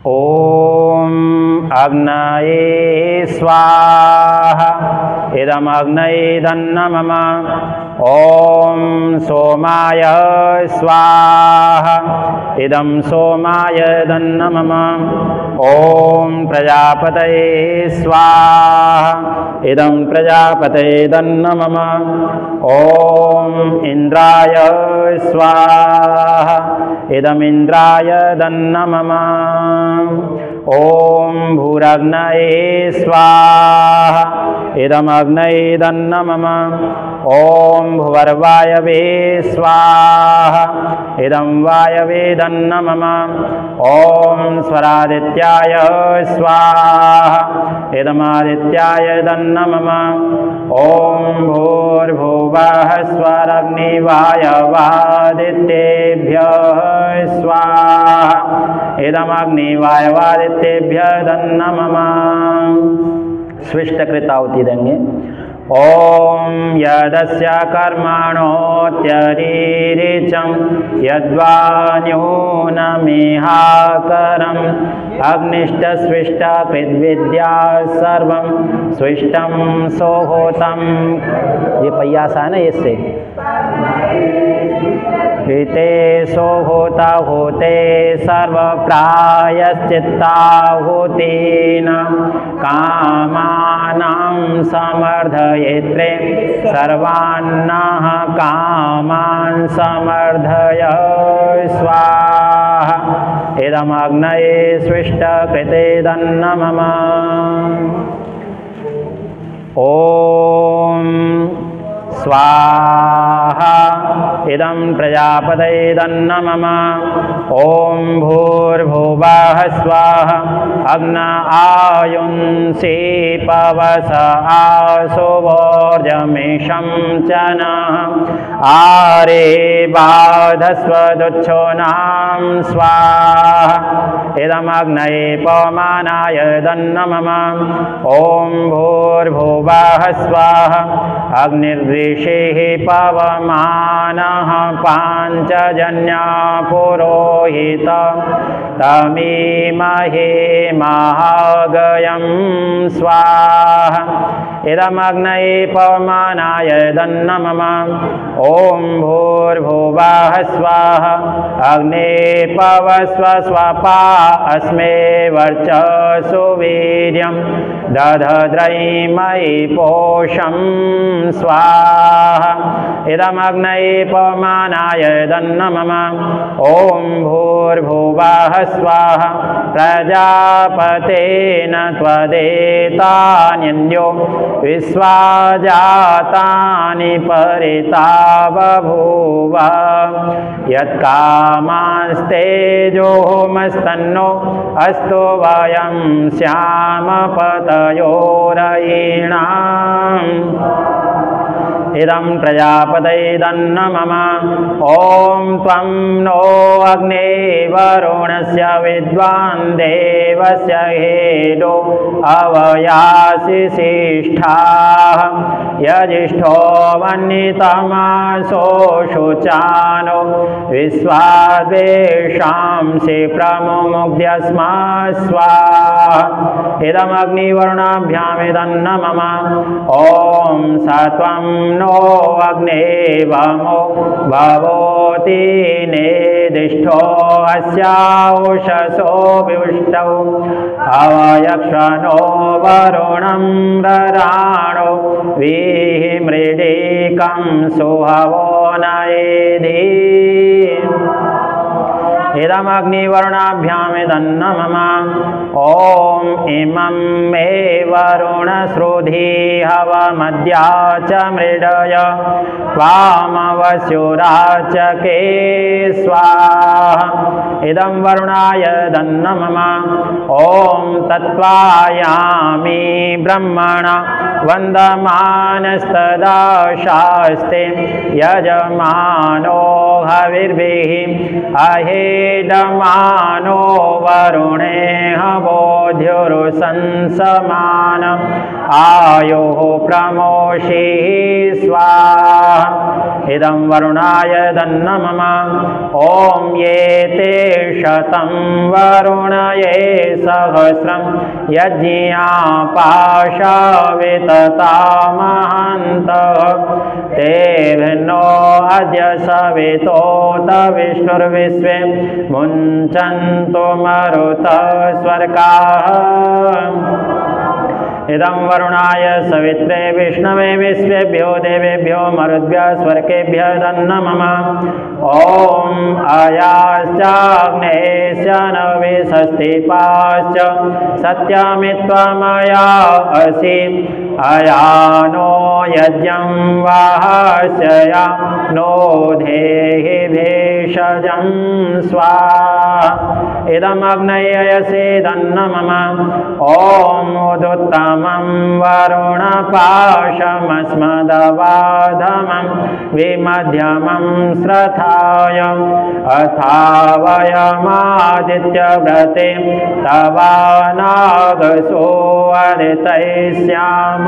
ॐ अग्नये स्वाहा इदमग्नये दन्नमम। ॐ सोमाय स्वाहा इदं सोमाय दन्नमम। ॐ प्रजापतये स्वाहा इदं प्रजापतये दन्नमम। ॐ इन्द्राय स्वाहा इदमिन्द्राय दन्नमम। ॐ भूरग्नये स्वाहा इदमग्नये दन्नमम। ॐ भुवर्वायवे स्वाहा इदं वायवे दन्नमम। ॐ स्वरादित्याय स्वाहा इदमादित्याय दन्नमम। ॐ भूर्भुवः स्वरग्निवायवादित्येभ्यः स्वाहा इदमग्निवायवादित्येभ्यः दन्नमम। स्विष्टकृताहुति देंगे। ॐ यदस्य कर्मणोऽत्यतिरिचं यद्वान्यूनमिहाकरम् अग्निष्टस्विष्टकृद्विद्या सर्वं स्विष्टं सोहोतं। ये पय्यासा है ना, इससे हिते सोहोता होते सर्वप्रायश्चित्ताहुतेन कामानां समर्धयेत्रे सर्वान्नः कामान् समर्धय स्वाहा इदमग्नये स्विष्टकृते दन्नमम। ॐ स्वाहा इदं प्रजापतये दन्नमम। ॐ भूर्भुवः स्वाहा अग्न आयुंसि पवस आसुवोर्जमिषं च नः आरे बाधस्वदुच्छोनां स्वाहा इदमग्नये पवमानाय दन्नमम। ॐ भूर्भुवः स्वाहा अग्निर्ऋषिः पवमानः पाञ्चजन्य पुरोहित तमीमहे महागयं स्वाहा इदमग्नये पवमानाय दन्नमम। ॐ भूर्भुवः स्वाहा अग्ने पवस्व स्वपा अस्मे वर्चसु वीर्यं दधद्रयिमयि पोषं स्वाहा इदमग्नये पवमानाय दन्नमम। ॐ भूर्भुवः स्वाहा प्रजापतेन त्वदेतान्यो विश्वाजातानि परिता बभूव यत्कामांस्तेजोमस्तन्नो अस्तु वयं स्याम पतयोरयीणाम् इदं प्रजापतये दन्नमम। ॐ त्वं नो अग्ने वरुणस्य विद्वान् देवस्य हेदो अवयासि शिष्ठाः यजिष्ठो वह्नितमासो शुचानो विश्वाद्वेषांसि प्रमुमुग्ध्यस्मा स्वाहा इदमग्निवरुणाभ्यामिदन्नमम। ॐ सत्वं नो अग्ने वमो भवोति नेदिष्ठो अस्याउषसो विष्टौ अवयक्षणो वरुणं रराणो वीहि मृडीकं सुहवो नयेधि इदमग्निवर्णाभ्यामिदन्नमम। ॐ इमं मे वरुणश्रुधी हवमद्या च मृडय त्वामवस्युराचके स्वाहा इदं वरुणाय दन्नमम। ॐ तत्त्वायामि ब्रह्मणा वन्दमानस्तदा शास्ते यजमानो हविर्भिः अहेडमानो वरुणेह नवोऽध्युरुसंसमान आयुः प्रमोषिः स्वाहा इदं वरुणाय दन्नमम ॐ ये ते शतं वरुणये सहस्रं यज्ञापाशाविततामहन्तः तेभिन्नो अद्य सवितोत विष्णुर्विश्वे मुञ्चन्तु मरुतः स्वर्गाः इदं वरुणाय सवित्रे विष्णवे विश्वेभ्यो देवेभ्यो मरुद्भ्यः स्वर्गेभ्यः दन्नमम ॐ अयाश्चाग्नेश्च नविषस्तिपाश्च सत्यमित्वमया असि अयानो यज्ञं वाहस्यया नो धेहि भेषजं स्वाहा इदमग्नयसे दन्नमम ॐ उदुत्तमं वरुणपाशमस्मदवाधमं विमध्यमं श्रथाय अथावयमादित्यव्रते तवानागसो अदितैस्याम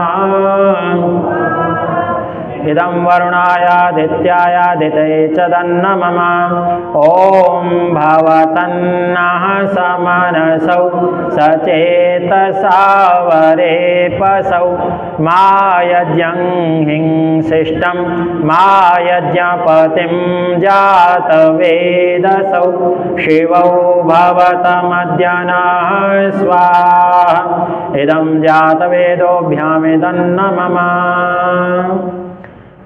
इदं वरुणायादित्यायादितये च दन्नमम ॐ भवतन्नः समनसौ सचेतसावरेपसौ मा यज्ञं हिंसिष्टं मा यज्ञपतिं जातवेदसौ शिवौ भवतमद्य नः स्वाहा इदं जातवेदोभ्यामिदन्नमम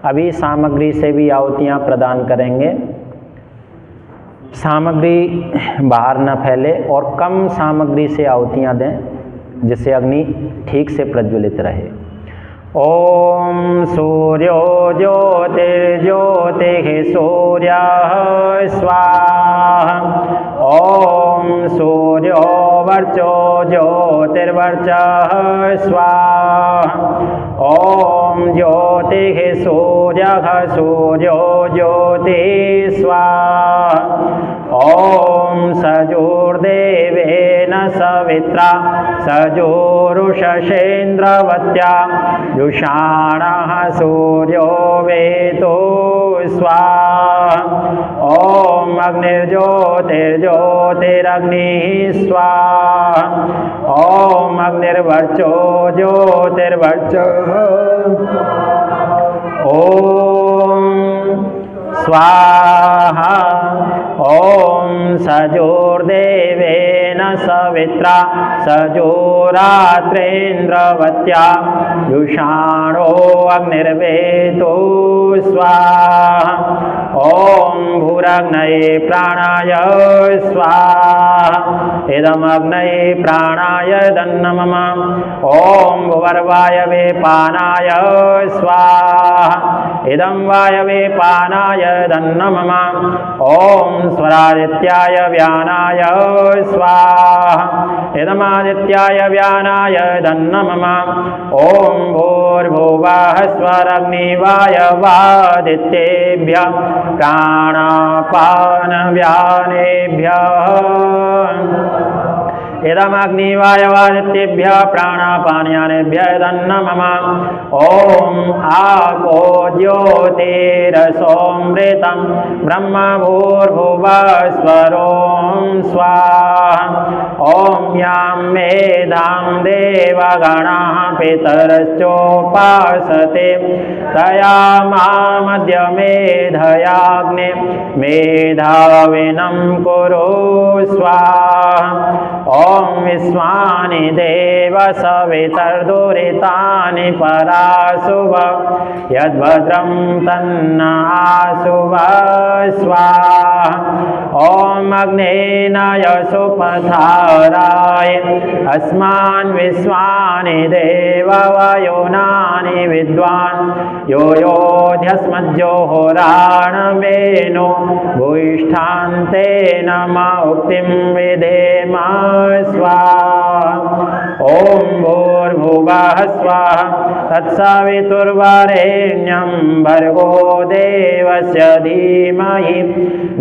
अभी सामग्री से भी आहुतियाँ प्रदान करेंगे। सामग्री बाहर न फैले और कम सामग्री से आहुतियाँ दें जिससे अग्नि ठीक से प्रज्वलित रहे। ओम सूर्यो ज्योतिर्ज्योतिः सूर्यः स्वाहा ओम सूर्यो वर्चो ज्योतिर्वर्चः स्वाहा ओम ज्योतिः सूर्यः सूर्यो ज्योतिः स्वाहा ओम सजोर्देवेन सवित्रा सजोरुषसेन्द्रवत्या जुषाणः सूर्यो वेतो स्वाहा ओम अग्निर्ज्योतिर्ज्योतिरग्निः स्वाहा ओम अग्निर्वर्चो ज्योतिर्वर्चः ओम स्वाहा ओम सजोर्देवेन सवित्रा सजोरात्रेन्द्रवत्या जुषाणो अग्निर्वेतो स्वाहा ओम भूरग्नये प्राणाय स्वाहा इदमग्नये प्राणाय दन्नमम ओम भुवर्वायवे पानाय स्वाहा इदं वायवे पानाय दन्नमम ओम स्वरादित्याय व्यानाय स्वाहा इदमादित्याय व्यानाय दन्नमम ओम भूर्भुवः स्वरग्निवायवादित्येभ्यः प्राणापानव्यानेभ्यः इदमग्निवायवादित्येभ्यः प्राणापानयानेभ्यः दन्नमम ओम आपो ज्योतिरसोमृतं ब्रह्म भूर्भुवस्वरों स्वाहा ओम यां मेधां देवगणाः पितरश्चोपासते तया मामद्य मेधयाग्ने मेधाविनं कुरु स्वाहा ओम विश्वानि देव सवितर्दुरितानि पराशुभ यद्भद्रं तन्न आशुभ स्वाहा ओम अग्नेनाय सुपथाराय अस्मान् विश्वानि देव वयोनानि विद्वान् यो योध्यस्मज्जोहोराणमेनो भूयिष्ठान्तेन मा उक्तिं विधेम स्वाहा ओम भूर्भुवः स्वाहा तत्सवितुर्वरेण्यं भर्गो देवस्य धीमहि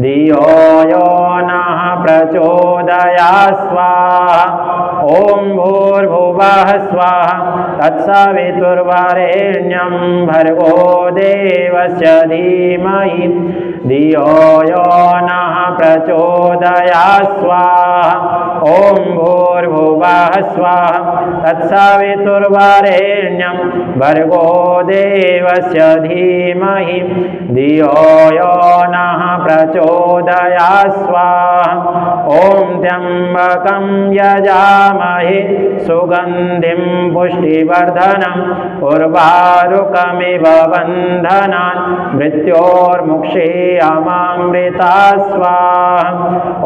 धियो यो नः प्रचोदयात् स्वाहा ॐ भूर्भुवः स्वाहा तत्सवितुर्वरेण्यं भर्गो देवस्य धीमहि धियो यो नः प्रचोदयात् स्वाहा ॐ भूर्भुवः स्वाहा तत्सवितुर्वरेण्यं भर्गो देवस्य धीमहि धियो यो नः प्रचोदयात् स्वाहा ॐ त्र्यम्बकं यजामहे सुगन्धिं पुष्टिवर्धनम् उर्वारुकमिव बन्धनान् मृत्योर्मुक्षीयमामृतात् स्वाहा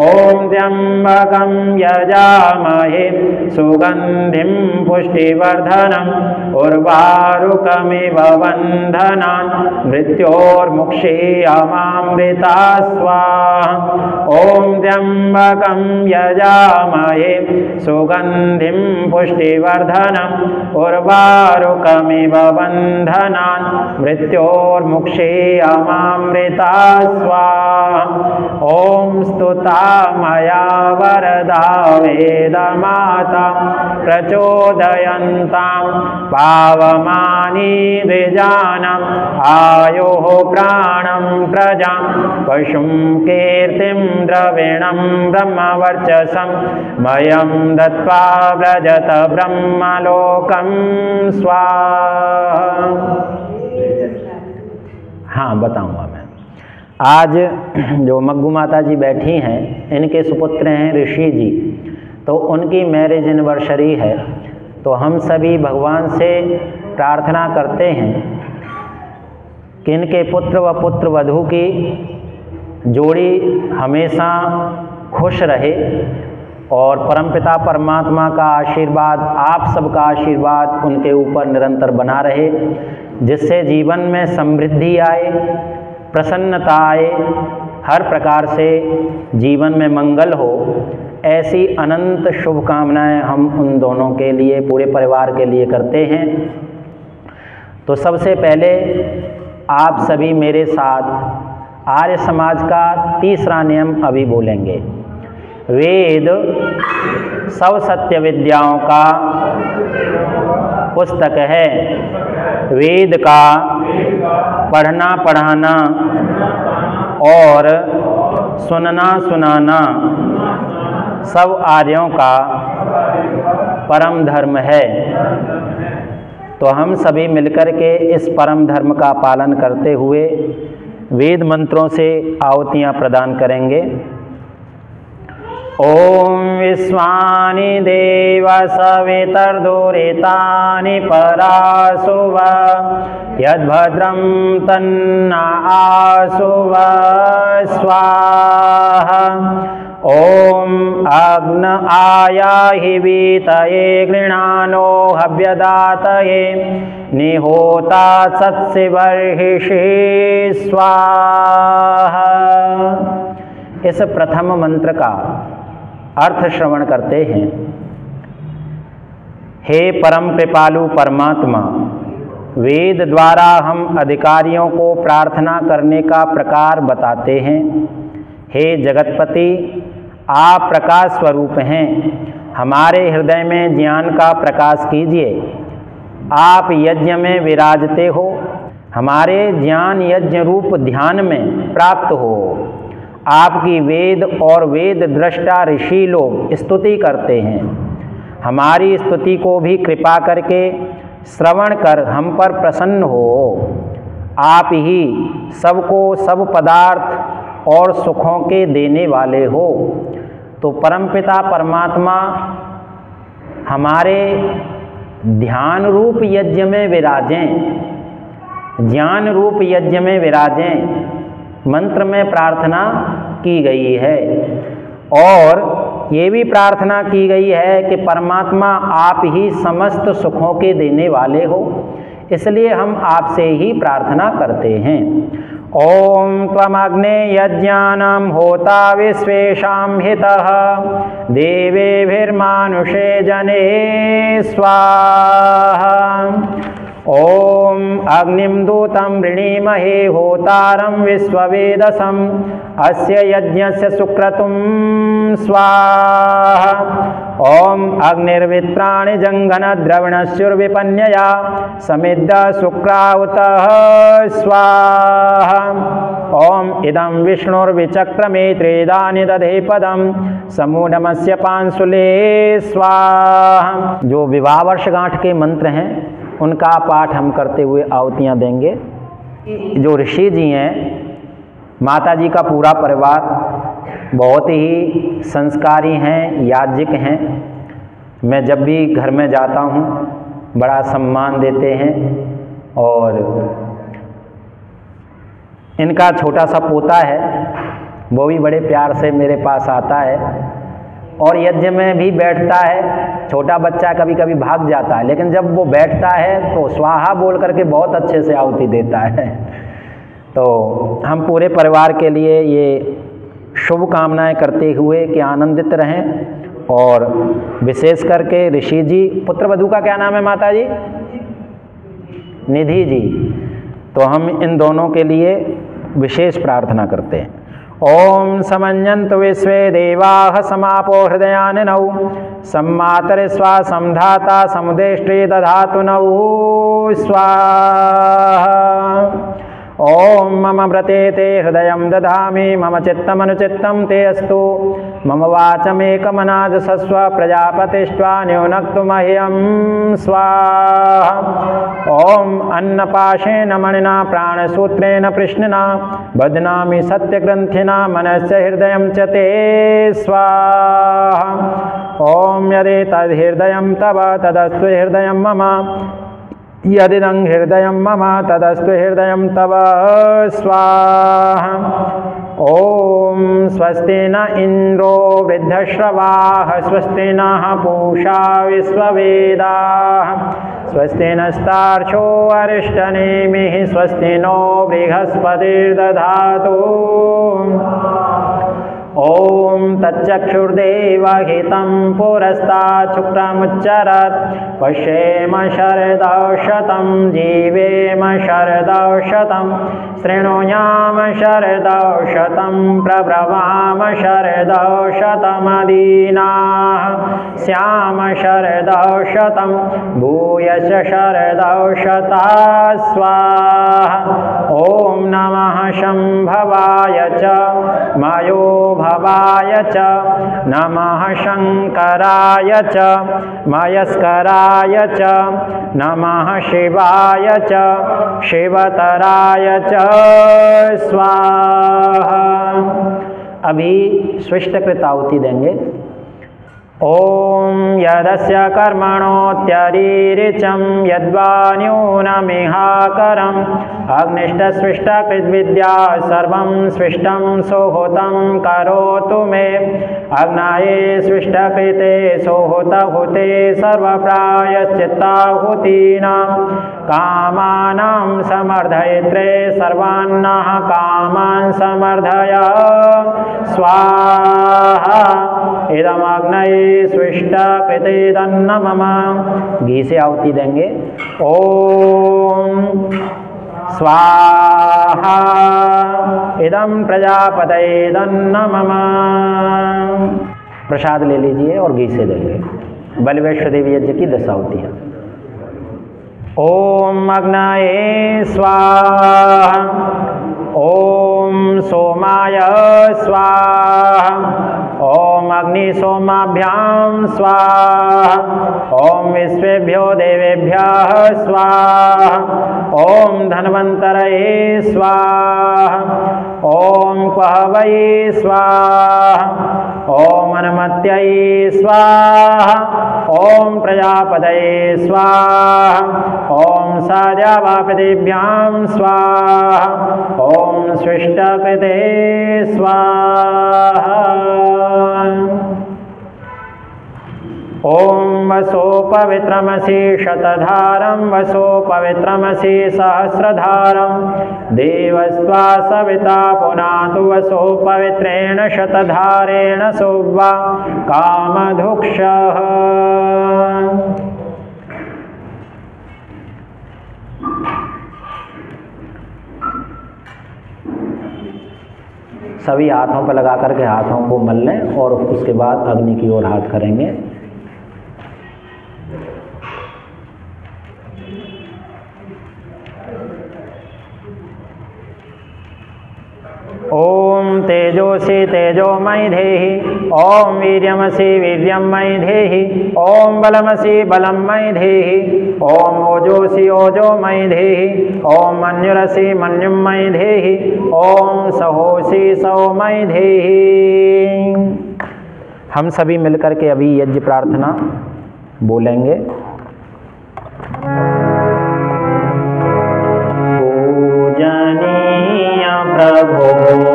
ॐ त्र्यम्बकं यजामहे सुगन्धिं पुष्टिवर्धनम् उर्वारुकमिव बन्धनान् मृत्योर्मुक्षीयमामृतात् स्वाहा ॐ त्र्यम्बकं यजामहे सुगन्धिं पुष्टिवर्धनम् उर्वारुकमिव बन्धनान् मृत्योर्मुक्षीयमामृतात् स्वाहा ॐ स्तुता मया वरदा वेदमाता प्रचोदयन्तां पावमानी द्विजानम् आयुः प्राणं प्रजां पशुं कीर्तिं द्रविणं ब्रह्मवर्चसं मयं दत्त्वा व्रजत ब्रह्मलोकं स्वाहा। हाँ बताऊंगा मैं। आज जो मग्गू माता जी बैठी हैं, इनके सुपुत्र हैं ऋषि जी, तो उनकी मैरिज एनिवर्सरी है। तो हम सभी भगवान से प्रार्थना करते हैं कि इनके पुत्र व पुत्र वधू की जोड़ी हमेशा खुश रहे और परमपिता परमात्मा का आशीर्वाद, आप सबका आशीर्वाद उनके ऊपर निरंतर बना रहे, जिससे जीवन में समृद्धि आए, प्रसन्नता आए, हर प्रकार से जीवन में मंगल हो। ऐसी अनंत शुभकामनाएं हम उन दोनों के लिए, पूरे परिवार के लिए करते हैं। तो सबसे पहले आप सभी मेरे साथ आर्य समाज का तीसरा नियम अभी बोलेंगे। वेद सब सत्य विद्याओं का पुस्तक है। वेद का पढ़ना पढ़ाना और सुनना सुनाना सब आर्यों का परम धर्म है। तो हम सभी मिलकर के इस परम धर्म का पालन करते हुए वेद मंत्रों से आहुतियाँ प्रदान करेंगे। ओम विश्वानि देव सवितर्दुरितानि परासुव यद्भद्रं तन्न आसुव स्वाहा। ओम अग्न आयाहि वीतये गृणानो हव्यदातये निहोता सत्सिवर्हिषि स्वाहा। इस प्रथम मंत्र का अर्थ श्रवण करते हैं। हे परम कृपालु परमात्मा, वेद द्वारा हम अधिकारियों को प्रार्थना करने का प्रकार बताते हैं। हे जगतपति, आप प्रकाश स्वरूप हैं, हमारे हृदय में ज्ञान का प्रकाश कीजिए। आप यज्ञ में विराजते हो, हमारे ज्ञान यज्ञ रूप ध्यान में प्राप्त हो। आपकी वेद और वेद दृष्टा ऋषि लोग स्तुति करते हैं। हमारी स्तुति को भी कृपा करके श्रवण कर हम पर प्रसन्न हो। आप ही सबको सब पदार्थ और सुखों के देने वाले हो। तो परमपिता परमात्मा हमारे ध्यान रूप यज्ञ में विराजें, ज्ञान रूप यज्ञ में विराजें, मंत्र में प्रार्थना की गई है। और ये भी प्रार्थना की गई है कि परमात्मा आप ही समस्त सुखों के देने वाले हो, इसलिए हम आपसे ही प्रार्थना करते हैं। ॐ त्वमग्ने यज्ञानं होता विश्वेषां हितः देवेभिर्मानुषे जने स्वाहा। ॐ अग्निं दूतं वृणीमहे होतारं विश्ववेदसम् अस्य यज्ञस्य सुक्रतुं स्वाहा। ॐ अग्निर्वित्राणि जङ्घनद्रविणस्युर्विपन्यया समिद्ध शुक्रावतः स्वाहा। ॐ इदं विष्णुर्विचक्रमे त्रेदानि दधे पदं समूढमस्य पांशुले स्वाहा। जो विवाह वर्षगांठ के मंत्र हैं उनका पाठ हम करते हुए आहुतियाँ देंगे। जो ऋषि जी हैं, माता जी का पूरा परिवार बहुत ही संस्कारी हैं, याज्ञिक हैं। मैं जब भी घर में जाता हूँ बड़ा सम्मान देते हैं और इनका छोटा सा पोता है वो भी बड़े प्यार से मेरे पास आता है और यज्ञ में भी बैठता है। छोटा बच्चा कभी कभी भाग जाता है लेकिन जब वो बैठता है तो स्वाहा बोल करके बहुत अच्छे से आहुति देता है। तो हम पूरे परिवार के लिए ये शुभ कामनाएं करते हुए कि आनंदित रहें और विशेष करके ऋषि जी, पुत्रवधू का क्या नाम है माता जी? निधि जी। तो हम इन दोनों के लिए विशेष प्रार्थना करते हैं। ओम समञ्जन्तु विश्वे देवाः समापो हृदयानिनौ सम्मातरिस्वा समधाता समुदेष्ट्रे दधातु नौ स्वाहा। ओम मम व्रते ते हृदयं दधामि मम चित्तमनुचित्तं ते अस्तु मम वाचमेकमनाजसस्व प्रजापतिष्ट्वा न्यूनक्तु मह्यं स्वाहा। ओम अन्नपाशेन मणिना प्राणसूत्रेण प्रश्निना बध्नामि सत्यग्रन्थिना मनस्य हृदयं च ते स्वाहा। ओम यदेतद्हृदयं तव तदस्तु हृदयं मम यदिदं हृदयं मम तदस्तु हृदयं तव स्वाहा। ओम स्वस्ति न इंद्रो वृद्धश्रवाः स्वस्ति नः पूषा विश्ववेदाः स्वस्ति नस्तार्क्ष्यो अरिष्टनेमिः स्वस्ति नो बृहस्पतिर्दधातु। ओम तच्चक्षुर्देवहितं पुरस्तात् शुक्रमुच्चरत् पश्येम शरदौ शतं जीवेम शरदौ शतं शृणुयाम शरदौ शतं प्रब्रवाम शरदौ शतमदीनाः स्याम शरदौ शतं भूयश्च शरदौ शता स्वाहा। ओम नमः शंभवाय च मयो भवाय च नमः शंकराय च मयस्कराय च नमः शिवाय च शिवतराय च स्वाहा। अभी स्विष्टकृत आहुति देंगे। ओम यदस्य कर्मणोत्यरीरिचं यद्वान्यूनमिहाकरम् अग्निष्टस्विष्टकृद्विद्या सर्वं स्विष्टं सोहतं करोतु मे अग्नाये स्विष्टकृते सोहतहुते सर्वप्रायश्चित्ताहुतीनां कामानां समर्धयित्रे सर्वान्नः कामान् समर्धय स्वाहा। इदमग्नये स्विष्टकृतेदन्न मम। घी से आहुति देंगे। ओम स्वाहा इदं प्रजापतयेदन्न मम। प्रसाद ले लीजिए और घी से देंगे। बलवैश्व देवी यज्ञ की 10 आहुतियाँ। ओम अग्नये स्वाहा। ओम सोमाय स्वाहा। ओम अग्नि सोमाभ्यां स्वाहा। ओम विश्वेभ्यो देवेभ्यः स्वाहा। ओम धन्वन्तरये स्वाहा। ओम क्वहवये स्वाहा। ओम अनुमत्यये स्वाहा। ओम प्रजापतये स्वाहा। ओम साद्यावापतिभ्यां स्वाहा। ओम स्विष्टकृते स्वाहा। ओम वसो पवित्रमसि शतधारं वसो पवित्रमसि सहस्रधारं देवस्त्वा सविता पुनातु वसो पवित्रेण शतधारेण सुवा कामधुक्षः। सभी हाथों पर लगा करके हाथों को मल लें और उसके बाद अग्नि की ओर हाथ करेंगे। ओम तेजोसि तेजोमयि धेहि, ओम वीर्यमसि वीर्यमयि धेहि, ओम बलमसि बलमयि धेहि, ओम ओजोसि ओजोमयि धेहि, ओम मन्युरसि मन्युमयि धेहि, ओम सहोसि सौमयि धेहि। हम सभी मिलकर के अभी यज्ञ प्रार्थना बोलेंगे। प्रभो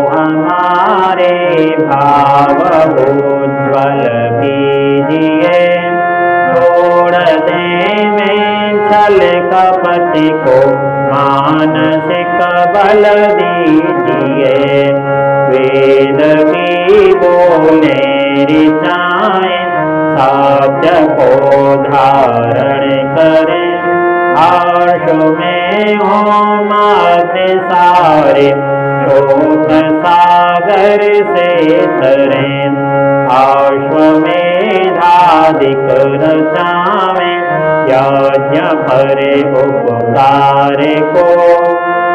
हमारे भाव उज्ज्वल कीजिए, छोड़ दें छल कपट को मानसिक बल दीजिए। वेद की बोले ऋचाएं सत्य को धारण करें, आर्ष में हो मत सारे शोक सागर से तरें। अश्वमेधादिक रचावें यज्ञ भरे उपकार को,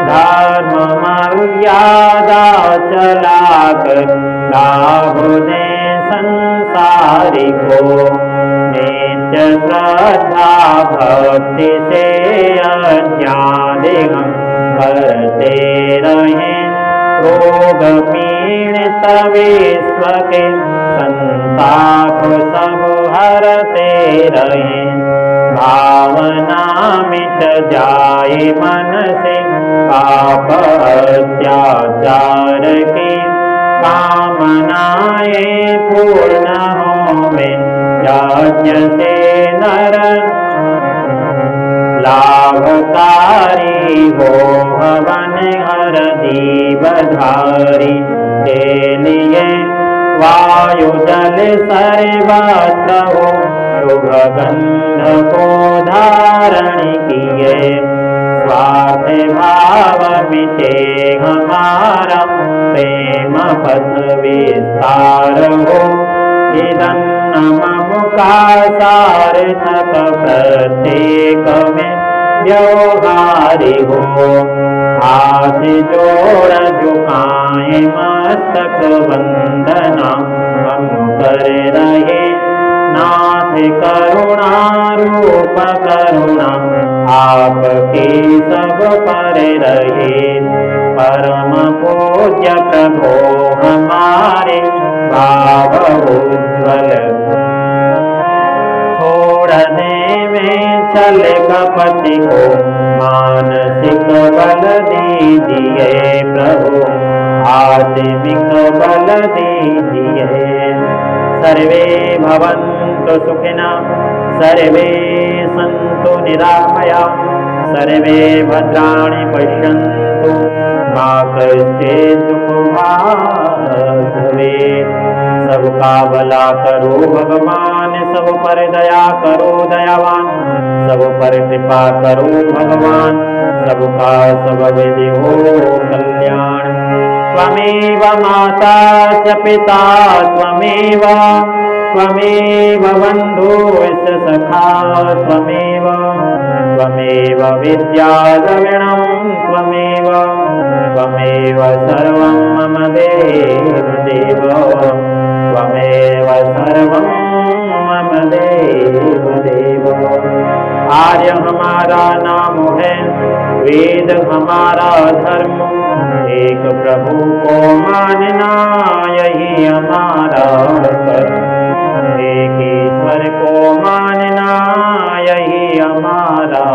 धर्म मर्यादा चलाकर लाभ दें संसारी को। नित्य श्रद्धा भक्ति से अज्ञान करते रहें, रोग पीड़ित विश्व के संताप सब हरते रहें। भावना मिट जाए मन से पाप अत्याचार की, कामनाएं पूर्ण होवें यज्ञ से नर लाभकारी हो। हवन हर दीवधारी के लिए वायु जल सर्वत्र हो, शुभ गंध को धारण किए। स्वार्थ भाव मिटे हमारा, प्रेम पथ विस्तार हो। इदन्नमम का सार्थक प्रत्येक में व्यवहारी हो। हाथ जोड़ झुकाए मस्तक वंदना हम कर रहे, नाथ करुणा रूप करुणा आपकी सब पर रहे। परम पूज्य प्रभो हमारे भाव उज्ज्वल, छोड़ने में छल कपट को मानसिक बल दीजिए। प्रभु आत्मिक बल दीजिए। सर्वे भवन्तु सुखिनः, सर्वे सन्तु निरामयाः, सर्वे भद्राणि पश्यन्तु मा कश्चित् दुःखभाग् भवेत्। सबका भला करो भगवान, सब पर दया करो दयावान, सब पर कृपा करो भगवान, सबका सब विधि हो कल्याण। त्वमेव माता च पिता त्वमेव, त्वमेव बन्धुश्च सखा त्वमेव, त्वमेव विद्या द्रविणं त्वमेव, त्वमेव सर्वं मम देवदेव, त्वमेव सर्वं मम देवदेव। आर्य हमारा नाम है, वेद हमारा धर्म, एक प्रभु को मानना यही हमारा कर्म। एक ईश्वर को मानना यही हमारा